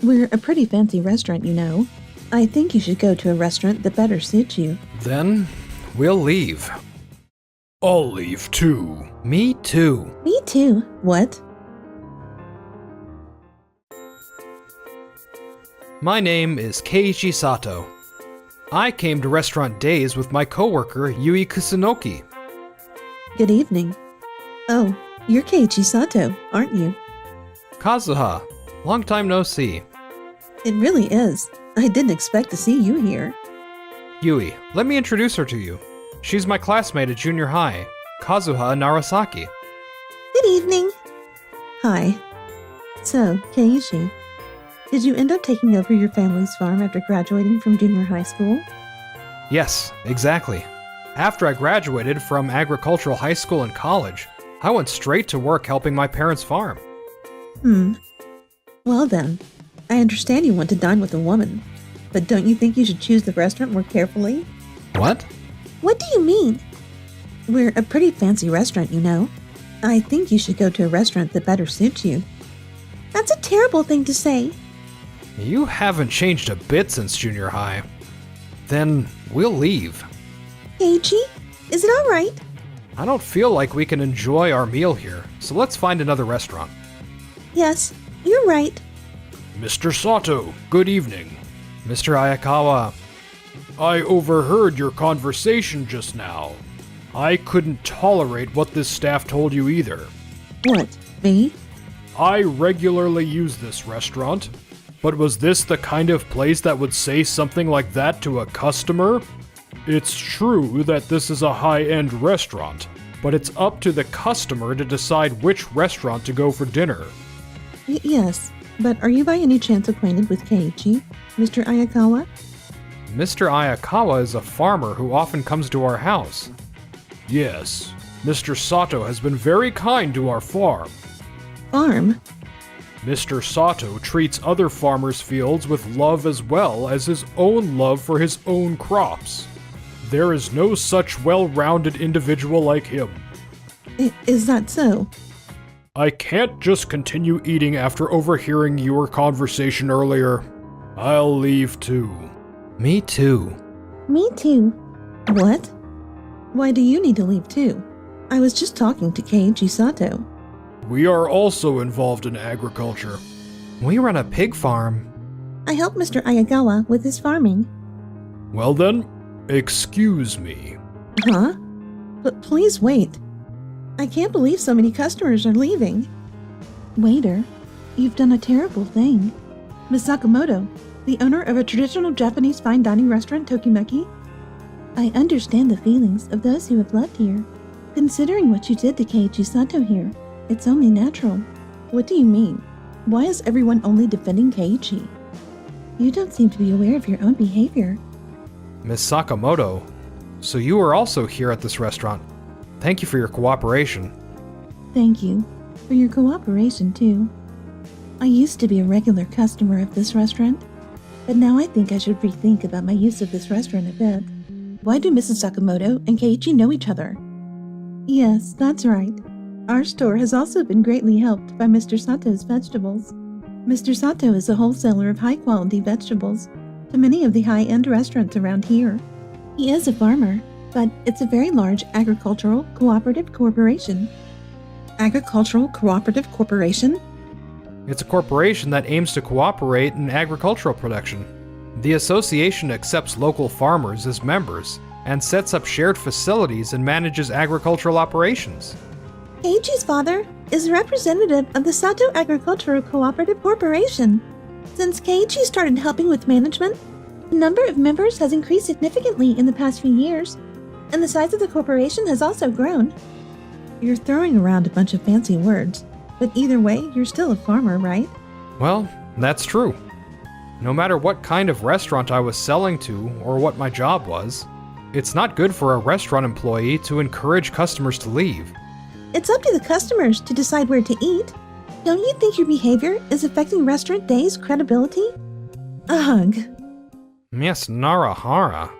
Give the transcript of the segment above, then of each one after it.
We're a pretty fancy restaurant, you know. I think you should go to a restaurant that better suits you. Then, we'll leave. I'll leave too. Me too. Me too. What? My name is Keiichi Sato. I came to Restaurant Days with my coworker Yui Kusunoki. Good evening. Oh, you're Keiichi Sato, aren't you? Kazuha, long time no see. It really is. I didn't expect to see you here. Yui, let me introduce her to you. She's my classmate at junior high, Kazuha Narasaki. Good evening. Hi. So, Keiichi, did you end up taking over your family's farm after graduating from junior high school? Yes, exactly. After I graduated from agricultural high school and college, I went straight to work helping my parents' farm. Well then, I understand you want to dine with a woman, but don't you think you should choose the restaurant more carefully? What? What do you mean? We're a pretty fancy restaurant, you know. I think you should go to a restaurant that better suits you. That's a terrible thing to say. You haven't changed a bit since junior high. Then we'll leave. Keiichi, is it all right? I don't feel like we can enjoy our meal here, so let's find another restaurant. Yes, you're right. Mr. Sato, good evening. Mr. Ayakawa, I overheard your conversation just now. I couldn't tolerate what this staff told you either. What, me? I regularly use this restaurant, but was this the kind of place that would say something like that to a customer? It's true that this is a high-end restaurant, but it's up to the customer to decide which restaurant to go for dinner. Yes, but are you by any chance acquainted with Keiichi, Mr. Ayakawa? Mr. Ayakawa is a farmer who often comes to our house. Yes, Mr. Sato has been very kind to our farm. Farm? Mr. Sato treats other farmers' fields with love as well as his own love for his own crops. There is no such well-rounded individual like him. Is that so? I can't just continue eating after overhearing your conversation earlier. I'll leave too. Me too. Me too. What? Why do you need to leave too? I was just talking to Keiichi Sato. We are also involved in agriculture. We run a pig farm. I help Mr. Ayagawa with his farming. Well then, excuse me. Huh? But please wait. I can't believe so many customers are leaving. Waiter, you've done a terrible thing. Ms. Sakamoto, the owner of a traditional Japanese fine dining restaurant, Tokimeki. I understand the feelings of those who have left here. Considering what you did to Keiichi Sato here, it's only natural. What do you mean? Why is everyone only defending Keiichi? You don't seem to be aware of your own behavior. Miss Sakamoto, so you are also here at this restaurant. Thank you for your cooperation. Thank you for your cooperation, too. I used to be a regular customer of this restaurant, but now I think I should rethink about my use of this restaurant a bit. Why do Mrs. Sakamoto and Keiichi know each other? Yes, that's right. Our store has also been greatly helped by Mr. Sato's vegetables. Mr. Sato is a wholesaler of high-quality vegetables to many of the high-end restaurants around here. He is a farmer, but it's a very large agricultural cooperative corporation. Agricultural Cooperative Corporation? It's a corporation that aims to cooperate in agricultural production. The association accepts local farmers as members and sets up shared facilities and manages agricultural operations. Keiichi's father is a representative of the Sato Agricultural Cooperative Corporation. Since Keiichi started helping with management, the number of members has increased significantly in the past few years, and the size of the corporation has also grown. You're throwing around a bunch of fancy words, but either way, you're still a farmer, right? Well, that's true. No matter what kind of restaurant I was selling to or what my job was, it's not good for a restaurant employee to encourage customers to leave. It's up to the customers to decide where to eat. Don't you think your behavior is affecting Restaurant Day's credibility? Ugh. Miss Narahara,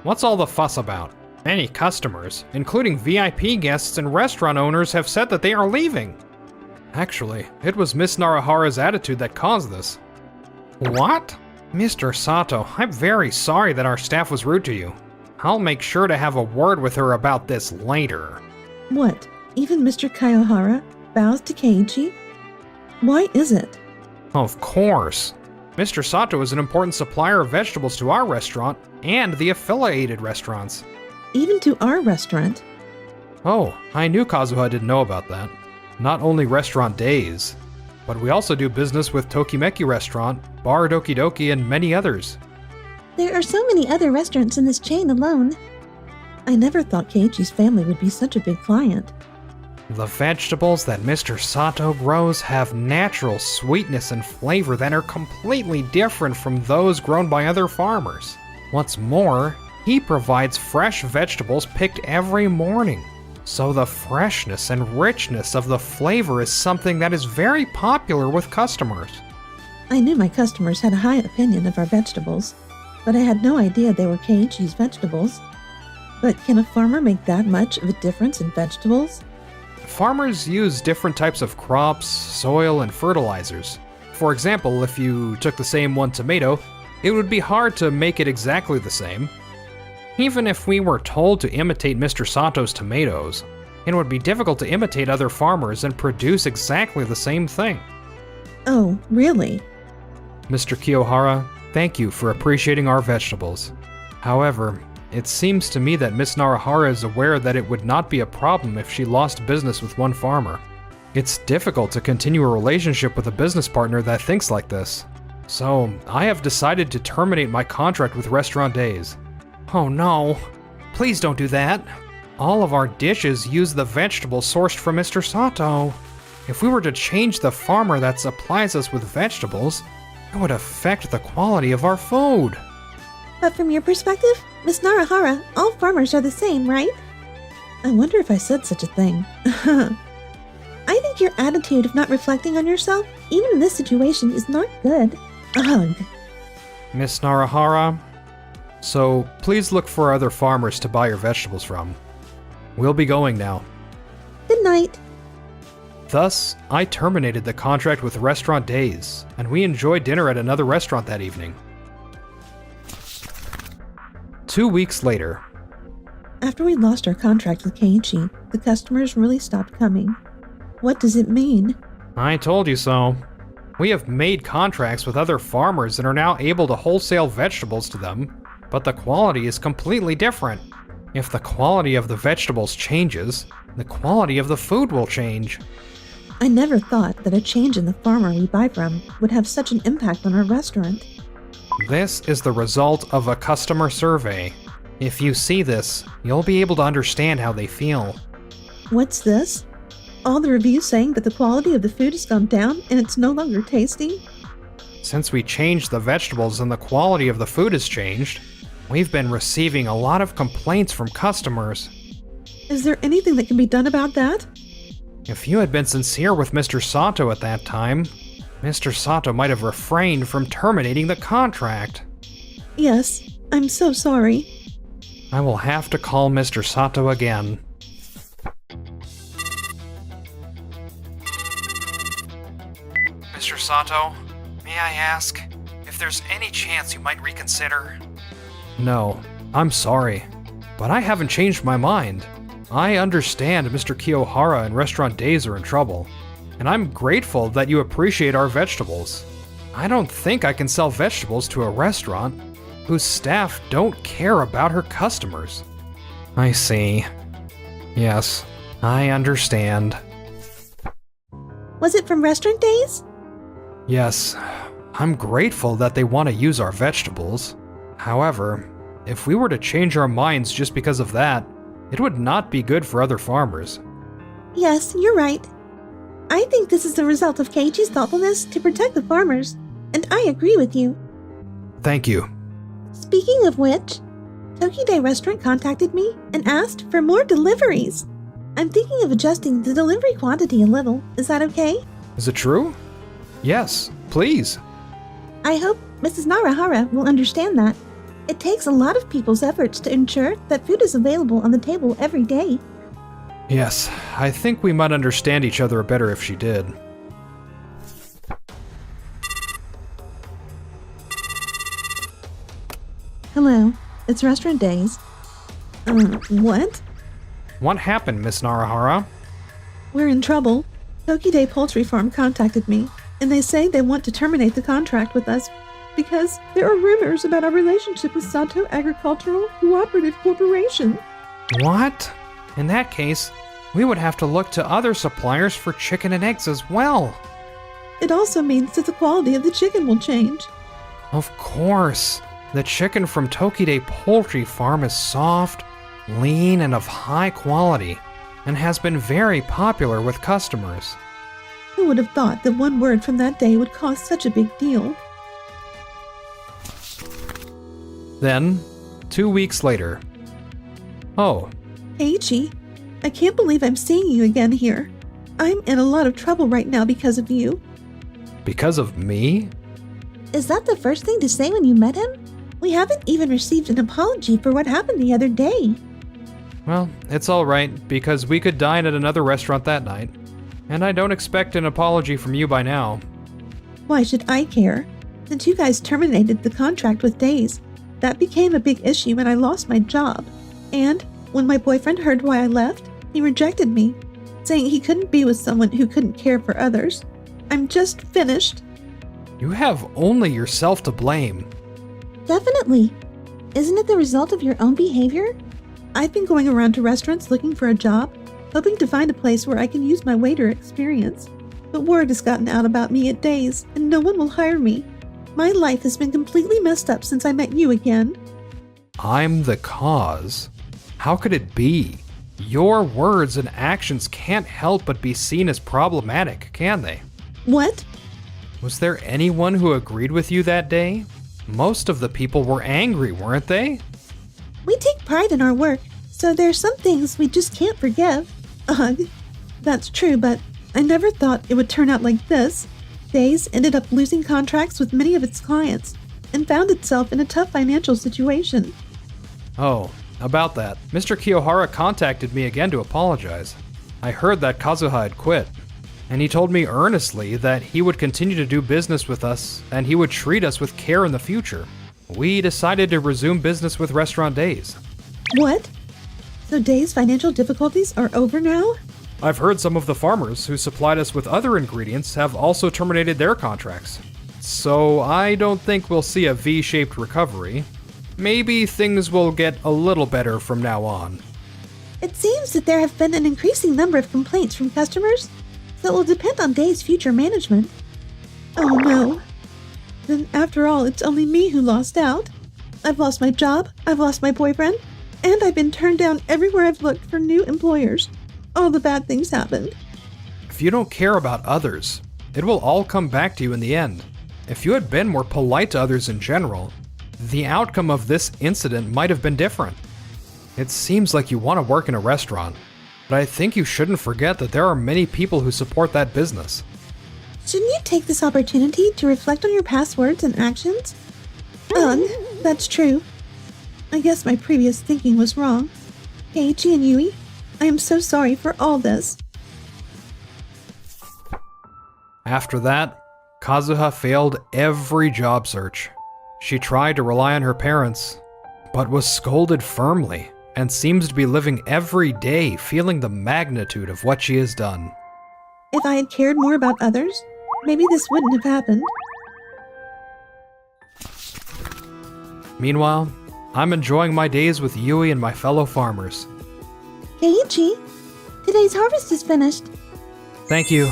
what's all the fuss about? Many customers, including VIP guests and restaurant owners, have said that they are leaving. Actually, it was Miss Narahara's attitude that caused this. What? Mr. Sato, I'm very sorry that our staff was rude to you. I'll make sure to have a word with her about this later. What? Even Mr. Kayohara bows to Keiichi? Why is it? Of course. Mr. Sato is an important supplier of vegetables to our restaurant and the affiliated restaurants. Even to our restaurant? Oh, I knew Kazuha didn't know about that. Not only Restaurant Days, but we also do business with Tokimeki Restaurant, Bar Doki Doki, and many others. There are so many other restaurants in this chain alone. I never thought Keiichi's family would be such a big client. The vegetables that Mr. Sato grows have natural sweetness and flavor that are completely different from those grown by other farmers. What's more, he provides fresh vegetables picked every morning. So the freshness and richness of the flavor is something that is very popular with customers. I knew my customers had a high opinion of our vegetables, but I had no idea they were Keiichi's vegetables. But can a farmer make that much of a difference in vegetables? Farmers use different types of crops, soil, and fertilizers. For example, if you took the same one tomato, it would be hard to make it exactly the same. Even if we were told to imitate Mr. Sato's tomatoes, it would be difficult to imitate other farmers and produce exactly the same thing. Oh, really? Mr. Kiyohara, thank you for appreciating our vegetables. However, it seems to me that Miss Narahara is aware that it would not be a problem if she lost business with one farmer. It's difficult to continue a relationship with a business partner that thinks like this. So, I have decided to terminate my contract with Restaurant Days. Oh no, please don't do that. All of our dishes use the vegetables sourced from Mr. Sato. If we were to change the farmer that supplies us with vegetables, it would affect the quality of our food. But from your perspective, Miss Narahara, all farmers are the same, right? I wonder if I said such a thing. I think your attitude of not reflecting on yourself, even in this situation, is not good. Ugh. Miss Narahara, so please look for other farmers to buy your vegetables from. We'll be going now. Good night. Thus, I terminated the contract with Restaurant Days, and we enjoyed dinner at another restaurant that evening. 2 weeks later. After we lost our contract with Keiichi, the customers really stopped coming. What does it mean? I told you so. We have made contracts with other farmers and are now able to wholesale vegetables to them, but the quality is completely different. If the quality of the vegetables changes, the quality of the food will change. I never thought that a change in the farmer we buy from would have such an impact on our restaurant. This is the result of a customer survey. If you see this, you'll be able to understand how they feel. What's this? All the reviews saying that the quality of the food has gone down and it's no longer tasty? Since we changed the vegetables and the quality of the food has changed, we've been receiving a lot of complaints from customers. Is there anything that can be done about that? If you had been sincere with Mr. Sato at that time, Mr. Sato might have refrained from terminating the contract. Yes, I'm so sorry. I will have to call Mr. Sato again. Mr. Sato, may I ask if there's any chance you might reconsider? No, I'm sorry, but I haven't changed my mind. I understand Mr. Kiyohara and Restaurant Days are in trouble, and I'm grateful that you appreciate our vegetables. I don't think I can sell vegetables to a restaurant whose staff don't care about her customers. I see. Yes, I understand. Was it from Restaurant Days? Yes, I'm grateful that they want to use our vegetables. However, if we were to change our minds just because of that, it would not be good for other farmers. Yes, you're right. I think this is the result of Keiichi's thoughtfulness to protect the farmers, and I agree with you. Thank you. Speaking of which, Tokide Restaurant contacted me and asked for more deliveries. I'm thinking of adjusting the delivery quantity a little. Is that okay? Is it true? Yes, please. I hope Mrs. Narahara will understand that. It takes a lot of people's efforts to ensure that food is available on the table every day. Yes, I think we might understand each other better if she did. Hello, it's Restaurant Days. What? What happened, Miss Narahara? We're in trouble. Tokide Poultry Farm contacted me, and they say they want to terminate the contract with us because there are rumors about our relationship with Sato Agricultural Cooperative Corporation. What? In that case, we would have to look to other suppliers for chicken and eggs as well. It also means that the quality of the chicken will change. Of course. The chicken from Tokide Poultry Farm is soft, lean, and of high quality, and has been very popular with customers. Who would have thought that one word from that day would cause such a big deal? Then, 2 weeks later. Oh, Eiichi, I can't believe I'm seeing you again here. I'm in a lot of trouble right now because of you. because of me? Is that the first thing to say when you met him? We haven't even received an apology for what happened the other day. Well, it's alright, because we could dine at another restaurant that night. And I don't expect an apology from you by now. Why should I care? Since you guys terminated the contract with Days, that became a big issue and I lost my job. And when my boyfriend heard why I left, he rejected me, saying he couldn't be with someone who couldn't care for others. I'm just finished. You have only yourself to blame. Definitely. Isn't it the result of your own behavior? I've been going around to restaurants looking for a job, hoping to find a place where I can use my waiter experience. But word has gotten out about me at Days, and no one will hire me. My life has been completely messed up since I met you again. I'm the cause. How could it be? Your words and actions can't help but be seen as problematic, can they? What? Was there anyone who agreed with you that day? Most of the people were angry, weren't they? We take pride in our work, so there are some things we just can't forgive. Ugh, that's true, but I never thought it would turn out like this. Days ended up losing contracts with many of its clients and found itself in a tough financial situation. Oh, about that. Mr. Kiyohara contacted me again to apologize. I heard that Kazuha had quit, and he told me earnestly that he would continue to do business with us and he would treat us with care in the future. We decided to resume business with Restaurant Days. What? So Days' financial difficulties are over now? I've heard some of the farmers who supplied us with other ingredients have also terminated their contracts. So I don't think we'll see a V-shaped recovery. Maybe things will get a little better from now on. It seems that there have been an increasing number of complaints from customers, so it will depend on Days' future management. Oh no. Then after all, it's only me who lost out. I've lost my job, I've lost my boyfriend, and I've been turned down everywhere I've looked for new employers. All the bad things happened. If you don't care about others, it will all come back to you in the end. If you had been more polite to others in general, the outcome of this incident might have been different. It seems like you want to work in a restaurant, but I think you shouldn't forget that there are many people who support that business. Shouldn't you take this opportunity to reflect on your past words and actions? That's true. I guess my previous thinking was wrong. Keiichi and Yui, I am so sorry for all this. After that, Kazuha failed every job search. She tried to rely on her parents, but was scolded firmly and seems to be living every day feeling the magnitude of what she has done. If I had cared more about others, maybe this wouldn't have happened. Meanwhile, I'm enjoying my days with Yui and my fellow farmers. Keiichi, today's harvest is finished. Thank you.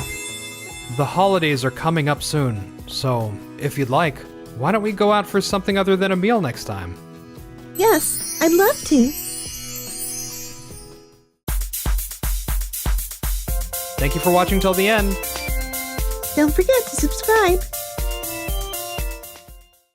The holidays are coming up soon, so if you'd like, why don't we go out for something other than a meal next time? Yes, I'd love to. Thank you for watching till the end. Don't forget to subscribe.